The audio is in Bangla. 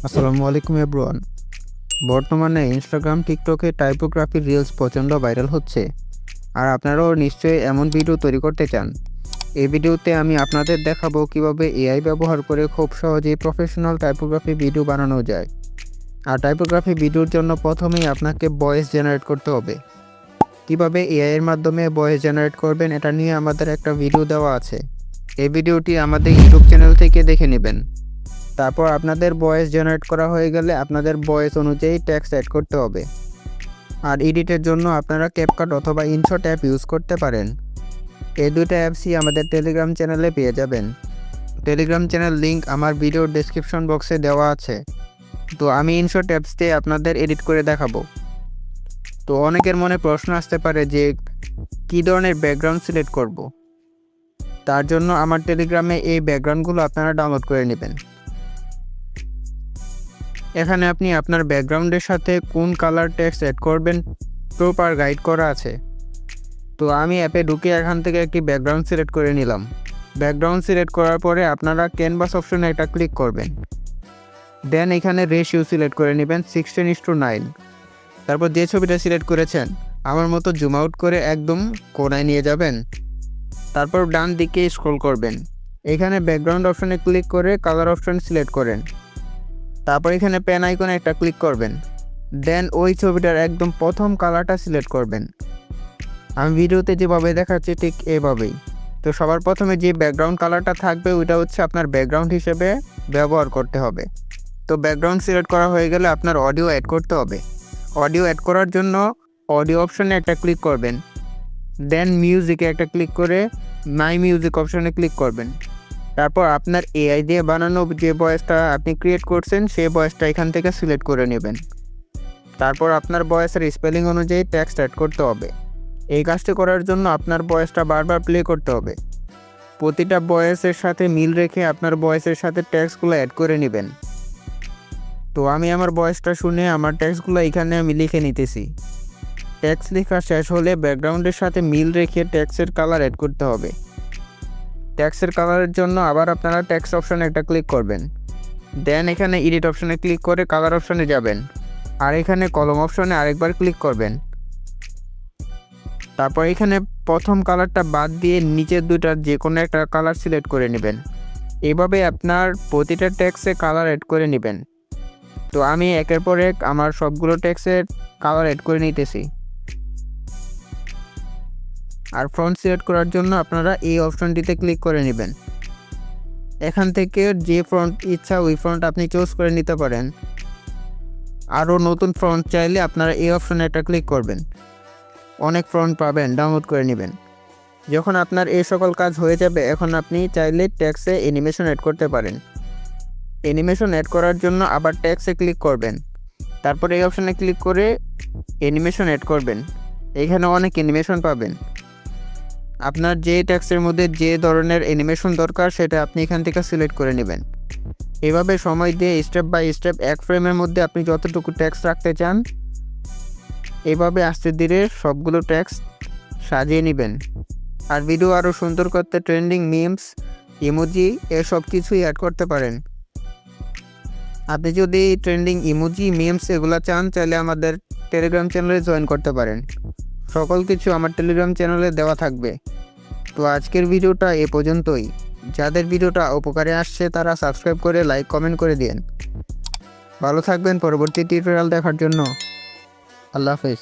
আসসালামু আলাইকুম এভরিওয়ান। বর্তমানে ইনস্টাগ্রাম, টিকটকে টাইপোগ্রাফি রিলস প্রচণ্ড ভাইরাল হচ্ছে। আর আপনারাও নিশ্চয়ই এমন ভিডিও তৈরি করতে চান। এই ভিডিওতে আমি আপনাদের দেখাবো কিভাবে এআই ব্যবহার করে খুব সহজেই প্রফেশনাল টাইপোগ্রাফি ভিডিও বানানো যায়। আর টাইপোগ্রাফি ভিডিওর জন্য প্রথমেই আপনাকে ভয়েস জেনারেট করতে হবে। কিভাবে এআই এর মাধ্যমে ভয়েস জেনারেট করবেন এটা নিয়ে আমাদের একটা ভিডিও দেওয়া আছে। এই ভিডিওটি আমাদের ইউটিউব চ্যানেল থেকে দেখে নেবেন। তারপর আপনাদের ভয়েস জেনারেট করা হয়ে গেলে আপনাদের ভয়েস অনুযায়ী টেক্সট অ্যাড করতে হবে। আর এডিটের জন্য আপনারা ক্যাপকাট অথবা ইনশট অ্যাপ ইউজ করতে পারেন। এই দুটো অ্যাপসই আমাদের টেলিগ্রাম চ্যানেলে পেয়ে যাবেন। টেলিগ্রাম চ্যানেল লিঙ্ক আমার ভিডিওর ডেসক্রিপশন বক্সে দেওয়া আছে। তো আমি ইনশট অ্যাপস দিয়ে আপনাদের এডিট করে দেখাবো। তো অনেকের মনে প্রশ্ন আসতে পারে যে কী ধরনের ব্যাকগ্রাউন্ড সিলেক্ট করব। তার জন্য আমার টেলিগ্রামে এই ব্যাকগ্রাউন্ডগুলো আপনারা ডাউনলোড করে নেবেন। এখানে আপনি আপনার ব্যাকগ্রাউন্ডের সাথে কোন কালার টেক্সট অ্যাড করবেন প্রপার গাইড করা আছে। তো আমি অ্যাপে ঢুকে এখান থেকে একটি ব্যাকগ্রাউন্ড সিলেক্ট করে নিলাম। ব্যাকগ্রাউন্ড সিলেক্ট করার পরে আপনারা ক্যানভাস অপশনে একটা ক্লিক করবেন। দেন এখানে রেশিও সিলেক্ট করে নেবেন 16:9। তারপর যে ছবিটা সিলেক্ট করেছেন আমার মতো জুম আউট করে একদম কোণায় নিয়ে যাবেন। তারপর ডান দিকে স্ক্রল করবেন। এখানে ব্যাকগ্রাউন্ড অপশনে ক্লিক করে কালার অপশন সিলেক্ট করেন। তারপর এখানে পেন আইকনে একটা ক্লিক করবেন। দেন ওই ছবিটার একদম প্রথম কালারটা সিলেক্ট করবেন। আমি ভিডিওতে যেভাবে দেখাচ্ছি ঠিক এভাবেই। তো সবার প্রথমে যে ব্যাকগ্রাউন্ড কালারটা থাকবে ওইটা হচ্ছে আপনার ব্যাকগ্রাউন্ড হিসেবে ব্যবহার করতে হবে। তো ব্যাকগ্রাউন্ড সিলেক্ট করা হয়ে গেলে আপনার অডিও অ্যাড করতে হবে। অডিও অ্যাড করার জন্য অডিও অপশনে একটা ক্লিক করবেন। দেন মিউজিকে একটা ক্লিক করে মাই মিউজিক অপশনে ক্লিক করবেন। তারপর আপনার এআই দিয়ে বানানো যে ভয়েসটা আপনি ক্রিয়েট করছেন সেই ভয়েসটা এখান থেকে সিলেক্ট করে নেবেন। তারপর আপনার ভয়েসের স্পেলিং অনুযায়ী টেক্সট অ্যাড করতে হবে। এই কাজটি করার জন্য আপনার ভয়েসটা বারবার প্লে করতে হবে। প্রতিটা ভয়েসের সাথে মিল রেখে আপনার ভয়েসের সাথে টেক্সটগুলো অ্যাড করে নেবেন। তো আমি আমার ভয়েসটা শুনে আমার টেক্সটগুলো এখানে আমি লিখে নিতেছি। টেক্সট লেখা শেষ হলে ব্যাকগ্রাউন্ডের সাথে মিল রেখে টেক্সটের কালার অ্যাড করতে হবে। টেক্সটের কালারের জন্য আবার আপনারা টেক্সট অপশনে একটা ক্লিক করবেন। দেন এখানে এডিট অপশনে ক্লিক করে কালার অপশনে যাবেন। আর এখানে কলম অপশনে আরেকবার ক্লিক করবেন। তারপর এখানে প্রথম কালারটা বাদ দিয়ে নিচের দুইটার যে কোনো একটা কালার সিলেক্ট করে নেবেন। এভাবে আপনার প্রতিটা টেক্সটে কালার অ্যাড করে নেবেন। তো আমি একের পর এক আমার সবগুলো টেক্সটের কালার অ্যাড করে নিতেছি। আর ফন্ট সিলেক্ট করার জন্য আপনারা এই অপশনটিতে ক্লিক করে নেবেন। এখান থেকে যে ফন্ট ইচ্ছা ওই ফন্ট আপনি চুজ করে নিতে পারেন। আরও নতুন ফন্ট চাইলে আপনারা এই অপশনে একটা ক্লিক করবেন। অনেক ফন্ট পাবেন, ডাউনলোড করে নেবেন। যখন আপনার এই সকল কাজ হয়ে যাবে এখন আপনি চাইলে টেক্সটে অ্যানিমেশন অ্যাড করতে পারেন। অ্যানিমেশন অ্যাড করার জন্য আবার টেক্সটে ক্লিক করবেন। তারপর এই অপশনে ক্লিক করে অ্যানিমেশন অ্যাড করবেন। এখানে অনেক অ্যানিমেশন পাবেন। আপনার যে টেক্সটের মধ্যে যে ধরনের অ্যানিমেশন দরকার সেটা আপনি এখান থেকে সিলেক্ট করে নেবেন। এভাবে সময় দিয়ে স্টেপ বাই স্টেপ এক ফ্রেমের মধ্যে আপনি যতটুকু টেক্সট রাখতে চান এভাবে আস্তে ধীরে সবগুলো টেক্সট সাজিয়ে নেবেন। আর ভিডিও আরও সুন্দর করতে ট্রেন্ডিং মিমস, ইমোজি এসব কিছুই অ্যাড করতে পারেন। আপনি যদি ট্রেন্ডিং ইমোজি, মিমস এগুলো চান চাইলে আমাদের টেলিগ্রাম চ্যানেলে জয়েন করতে পারেন। সকল কিছু আমার টেলিগ্রাম চ্যানেলে দেওয়া থাকবে। তো আজকের ভিডিওটা এ পর্যন্তই। যাদের ভিডিওটা উপকারে আসছে তারা সাবস্ক্রাইব করে লাইক কমেন্ট করে দিন। ভালো থাকবেন পরবর্তী টিউটোরিয়াল দেখার জন্য। আল্লাহ হাফেজ।